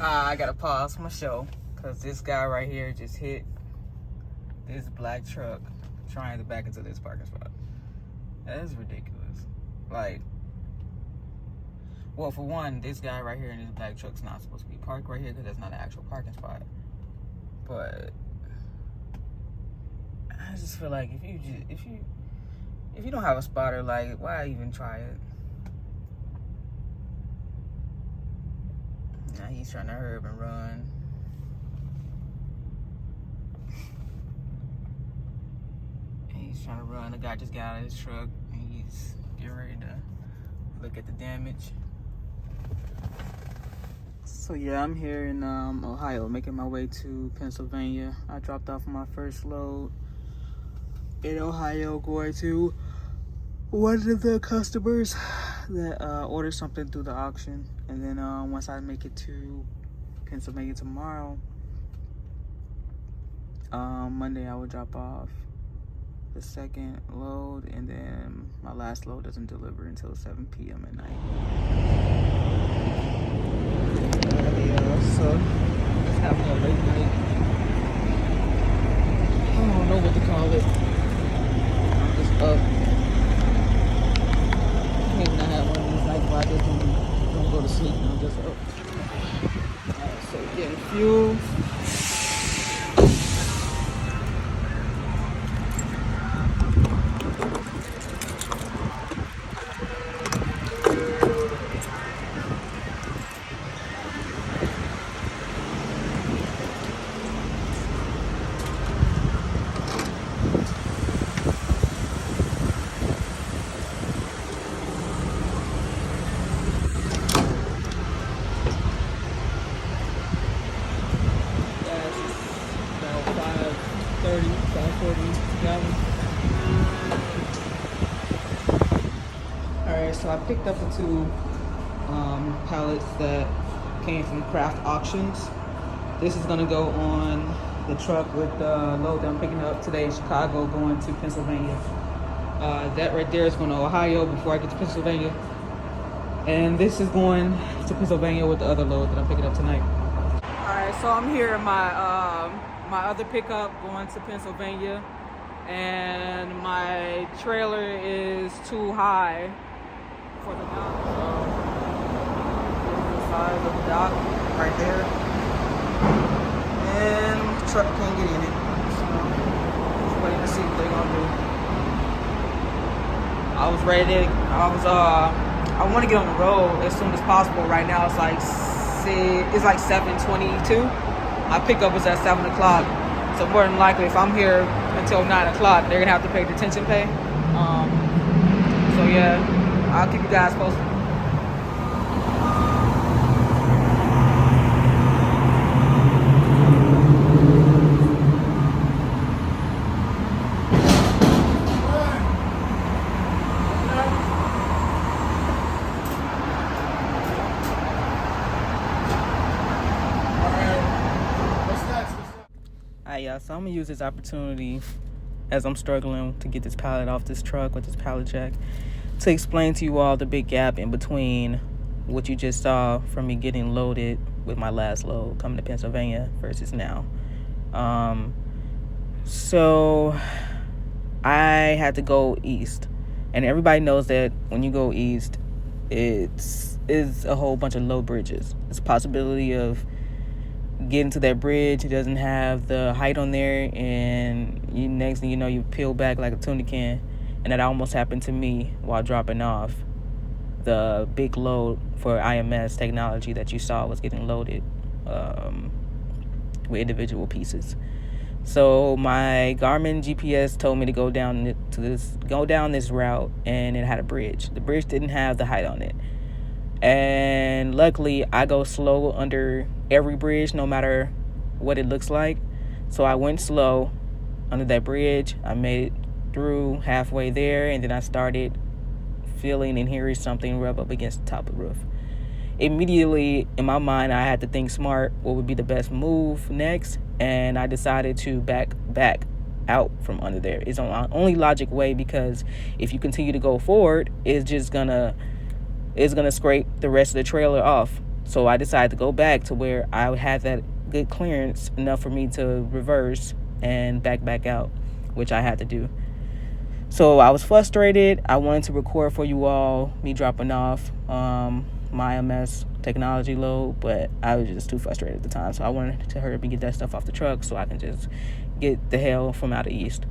I gotta pause my show because this guy right here just hit this black truck trying to back into this parking spot. That is ridiculous. Like, well, for one, this guy right here in this black truck's not supposed to be parked right here because that's not an actual parking spot. But I just feel like if you don't have a spotter, like, why even try it? Now he's trying to hurry up and run. He's trying to run. The guy just got out of his truck and he's getting ready to look at the damage. So yeah, I'm here in Ohio, making my way to Pennsylvania. I dropped off my first load in Ohio, going to one of the customers that ordered something through the auction. And then once I make it to Pennsylvania tomorrow, Monday I will drop off the second load, and then my last load doesn't deliver until 7 p.m. at night. So it's having a late night. I don't know what to call it. I'm just up. Maybe not have one of these nights where I just don't go to sleep and I'm just up. Alright, so getting fuel. Alright, so I picked up the two pallets that came from Craft Auctions. This is going to go on the truck with the load that I'm picking up today in Chicago going to Pennsylvania. That right there is going to Ohio before I get to Pennsylvania. And this is going to Pennsylvania with the other load that I'm picking up tonight. Alright, so I'm here in my my other pickup going to Pennsylvania, and my trailer is too high for the dock. So this is the size of the dock right there, and the truck can't get in it. So just waiting to see what they're gonna do. I was ready to, I want to get on the road as soon as possible. Right now it's like 7:22. My pickup was at 7 o'clock. So more than likely, if I'm here until 9 o'clock, they're gonna have to pay detention pay. So yeah, I'll keep you guys posted. Alright, so I'm gonna use this opportunity as I'm struggling to get this pallet off this truck with this pallet jack to explain to you all the big gap in between what you just saw from me getting loaded with my last load coming to Pennsylvania versus now. So I had to go east, and everybody knows that when you go east, it's a whole bunch of low bridges. It's a possibility of getting to that bridge. It doesn't have the height on there, and next thing you know, you peel back like a tuna can. And that almost happened to me while dropping off the big load for IMS technology that you saw was getting loaded with individual pieces. So my Garmin GPS told me to go down this route, and it had a bridge. The bridge didn't have the height on it, and luckily I go slow under every bridge no matter what it looks like. So I went slow under that bridge. I made it through halfway there, and then I started feeling and hearing something rub up against the top of the roof. Immediately in my mind, I had to think smart, what would be the best move next, and I decided to back out from under there. It's the only logic way, because if you continue to go forward, it's gonna scrape the rest of the trailer off. So I decided to go back to where I had that good clearance enough for me to reverse and back out, which I had to do. So I was frustrated. I wanted to record for you all me dropping off my MS technology load, but I was just too frustrated at the time. So I wanted to hurry up and get that stuff off the truck so I can just get the hell from out of East.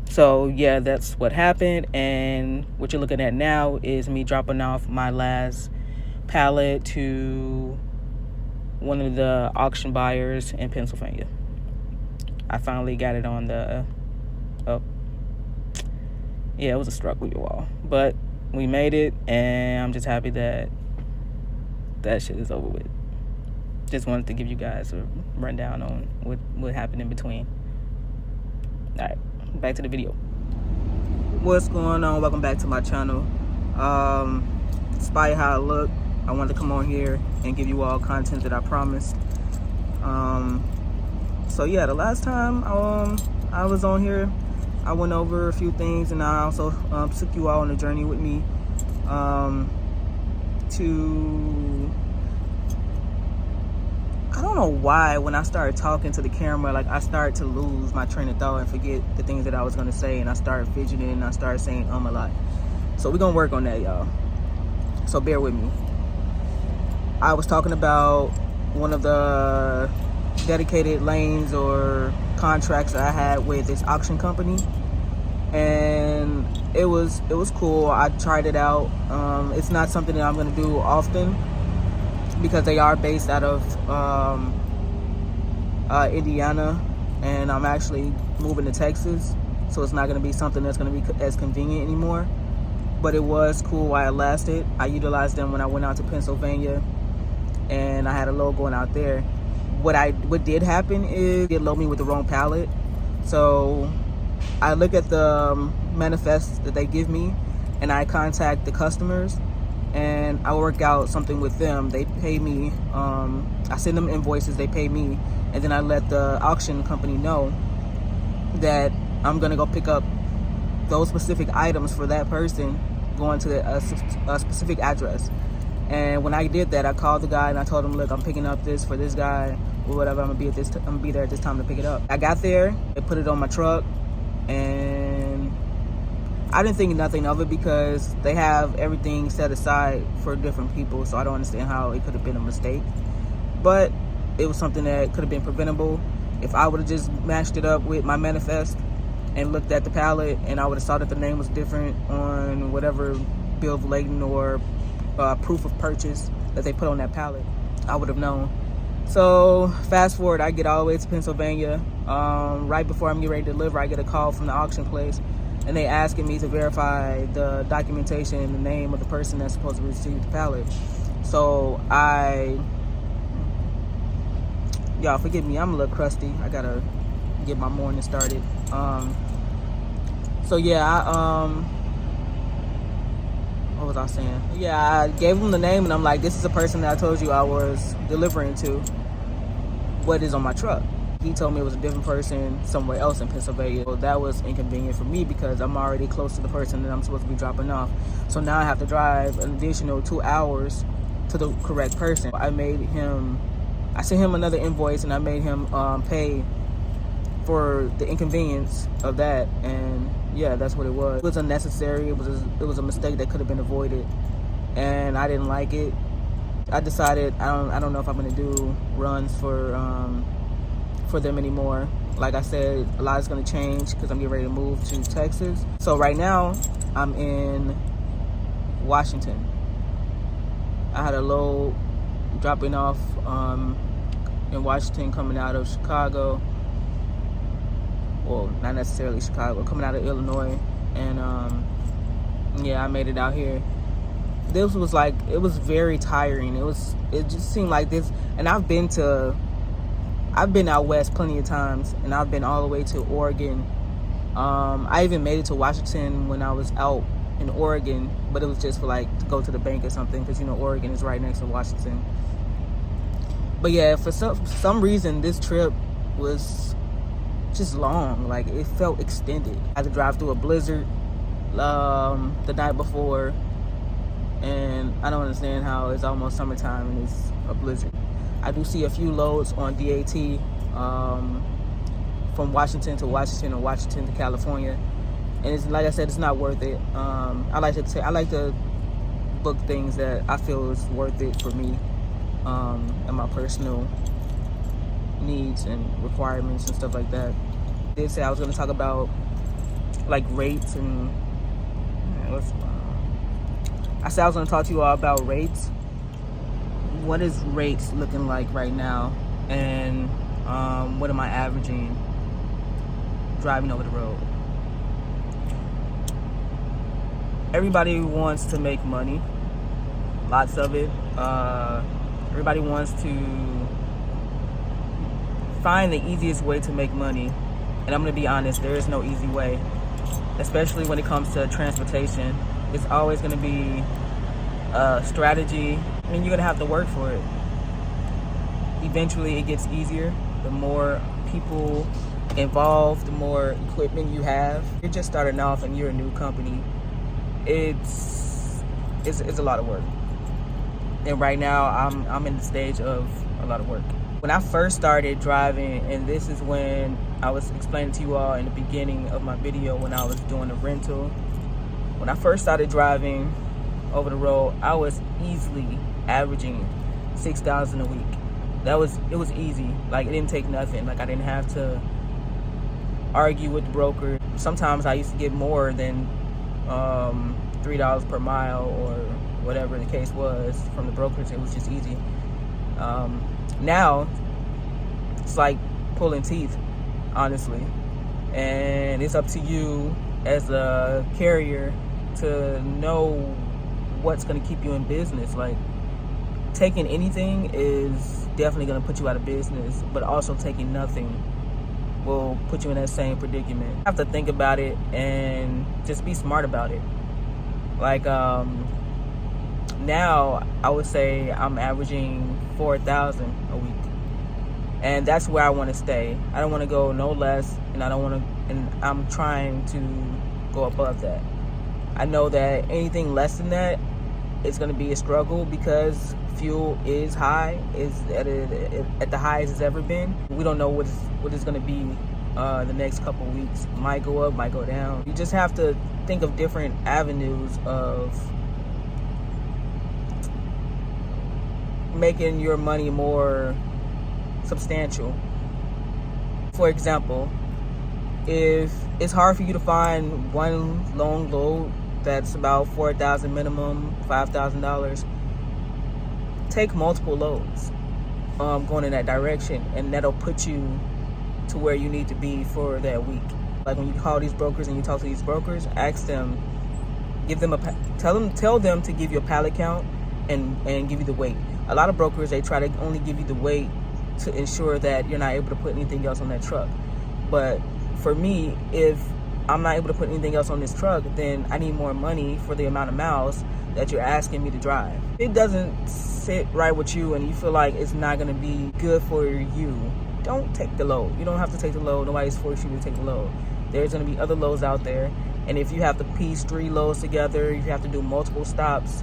So yeah, that's what happened. And what you're looking at now is me dropping off my last pallet to one of the auction buyers in Pennsylvania. I finally got it on the yeah, it was a struggle, you all, but we made it, and I'm just happy that that shit is over with. Just wanted to give you guys a rundown on what happened in between. All right, back to the video. What's going on? Welcome back to my channel. Despite how I look, I wanted to come on here and give you all content that I promised. So yeah, the last time I was on here, I went over a few things, and I also took you all on a journey with me to, I don't know why when I started talking to the camera, like I started to lose my train of thought and forget the things that I was gonna say, and I started fidgeting and I started saying a lot. So we're gonna work on that, y'all. So bear with me. I was talking about one of the dedicated lanes or contracts that I had with this auction company, and it was cool. I tried it out. It's not something that I'm going to do often because they are based out of Indiana, and I'm actually moving to Texas, so it's not going to be something that's going to be as convenient anymore. But it was cool while it lasted. I utilized them when I went out to Pennsylvania, and I had a load going out there. What did happen is it loaded me with the wrong pallet. So I look at the manifest that they give me, and I contact the customers, and I work out something with them. They pay me. I send them invoices. They pay me, and then I let the auction company know that I'm gonna go pick up those specific items for that person, going to a specific address. And when I did that, I called the guy and I told him, look, I'm picking up this for this guy or whatever. I'm gonna be there at this time to pick it up. I got there, they put it on my truck, and I didn't think nothing of it because they have everything set aside for different people. So I don't understand how it could have been a mistake, but it was something that could have been preventable. If I would have just matched it up with my manifest and looked at the pallet, and I would have saw that the name was different on whatever bill of lading or proof of purchase that they put on that pallet, I would have known. So fast forward, I get all the way to Pennsylvania. Right before I'm getting ready to deliver, I get a call from the auction place, and they asking me to verify the documentation and the name of the person that's supposed to receive the pallet. So y'all forgive me, I'm a little crusty. I gotta get my morning started. So yeah, what was I saying? Yeah, I gave him the name, and I'm like, this is the person that I told you I was delivering to. What is on my truck? He told me it was a different person somewhere else in Pennsylvania. So that was inconvenient for me because I'm already close to the person that I'm supposed to be dropping off. So now I have to drive an additional 2 hours to the correct person. I sent him another invoice, and I made him pay for the inconvenience of that, and yeah, that's what it was. It was unnecessary. It was a mistake that could have been avoided, and I didn't like it. I decided I don't know if I'm gonna do runs for them anymore. Like I said, a lot is gonna change because I'm getting ready to move to Texas. So right now I'm in Washington. I had a load dropping off in Washington coming out of Chicago. Well, not necessarily Chicago, coming out of Illinois, and yeah, I made it out here. This was like, it was very tiring. It just seemed like this, and I've been out west plenty of times, and I've been all the way to Oregon. I even made it to Washington when I was out in Oregon, but it was just for like to go to the bank or something, because Oregon is right next to Washington. But yeah, for some reason this trip was just long. Like, it felt extended. I had to drive through a blizzard the night before, and I don't understand how it's almost summertime and it's a blizzard. I do see a few loads on DAT from Washington to Washington or Washington to California, and it's like I said, it's not worth it. I like to book things that I feel is worth it for me and my personal needs and requirements and stuff like that. I did say I was going to talk about like rates and I said I was going to talk to you all about rates. What is rates looking like right now, and what am I averaging driving over the road? Everybody wants to make money, lots of it. Everybody wants to find the easiest way to make money, and I'm going to be honest, there is no easy way, especially when it comes to transportation. It's always going to be a strategy. I mean, you're going to have to work for it. Eventually it gets easier. The more people involved, the more equipment you have. You're just starting off and you're a new company. It's a lot of work. And right now I'm in the stage of a lot of work. When I first started driving, and this is when I was explaining to you all in the beginning of my video when I was doing a rental. When I first started driving over the road, I was easily averaging $6,000 a week. It was easy. Like, it didn't take nothing. Like, I didn't have to argue with the broker. Sometimes I used to get more than $3 per mile or whatever the case was from the brokers. It was just easy. Now it's like pulling teeth, honestly, and it's up to you as a carrier to know what's going to keep you in business. Like, taking anything is definitely going to put you out of business, but also taking nothing will put you in that same predicament. You have to think about it and just be smart about it. Like, now I would say I'm averaging $4,000 a week, and that's where I want to stay. I don't want to go no less, and I'm trying to go above that. I know that anything less than that is going to be a struggle because fuel is high, is at the highest it's ever been. We don't know what it's going to be the next couple weeks. Might go up, might go down. You just have to think of different avenues of making your money more substantial. For example, if it's hard for you to find one long load that's about $4,000 minimum, $5,000, take multiple loads going in that direction, and that'll put you to where you need to be for that week. Like, when you call these brokers and you talk to these brokers, ask them, tell them to give you a pallet count and give you the weight. A lot of brokers, they try to only give you the weight to ensure that you're not able to put anything else on that truck. But for me, if I'm not able to put anything else on this truck, then I need more money for the amount of miles that you're asking me to drive. If it doesn't sit right with you and you feel like it's not going to be good for you, don't take the load. You don't have to take the load. Nobody's forced you to take the load. There's going to be other loads out there. And if you have to piece 3 loads together, you have to do multiple stops,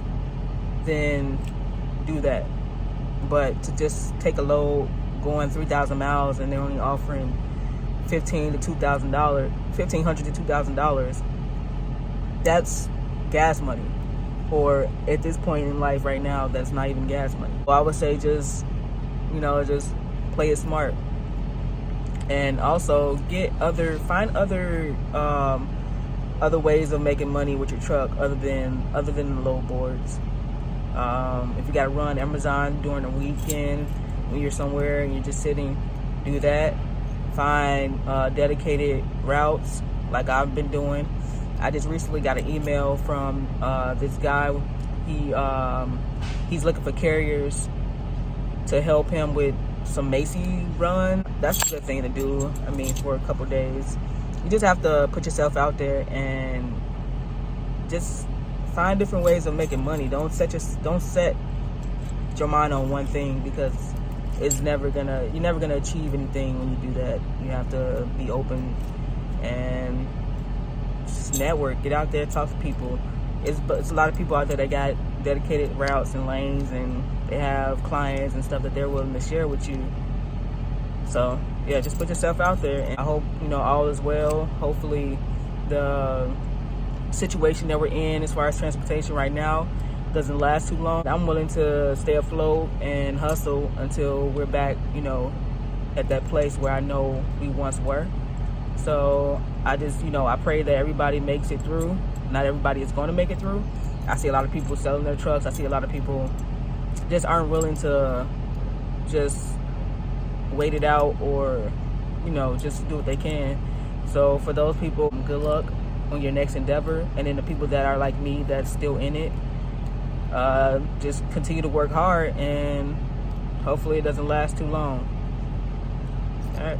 then do that. But to just take a load going 3,000 miles and they're only offering $1,500 to $2,000, that's gas money. Or at this point in life right now, that's not even gas money. Well, I would say just play it smart. And also find other ways of making money with your truck other than the load boards. If you got to run Amazon during the weekend when you're somewhere and you're just sitting, do that. Find dedicated routes like I've been doing. I just recently got an email from this guy. He's looking for carriers to help him with some Macy run. That's a good thing to do. I mean, for a couple days. You just have to put yourself out there and just find different ways of making money. Don't set your mind on one thing, because you're never gonna achieve anything when you do that. You have to be open and just network. Get out there, talk to people. It's a lot of people out there that got dedicated routes and lanes, and they have clients and stuff that they're willing to share with you. So yeah, just put yourself out there, and I hope all is well. Hopefully the situation that we're in as far as transportation right now doesn't last too long. I'm willing to stay afloat and hustle until we're back at that place where I know we once were. So I just I pray that everybody makes it through. Not everybody is going to make it through. I see a lot of people selling their trucks. I see a lot of people just aren't willing to just wait it out, or just do what they can. So for those people, good luck on your next endeavor. And then the people that are like me, that's still in it, just continue to work hard, and hopefully it doesn't last too long. All right.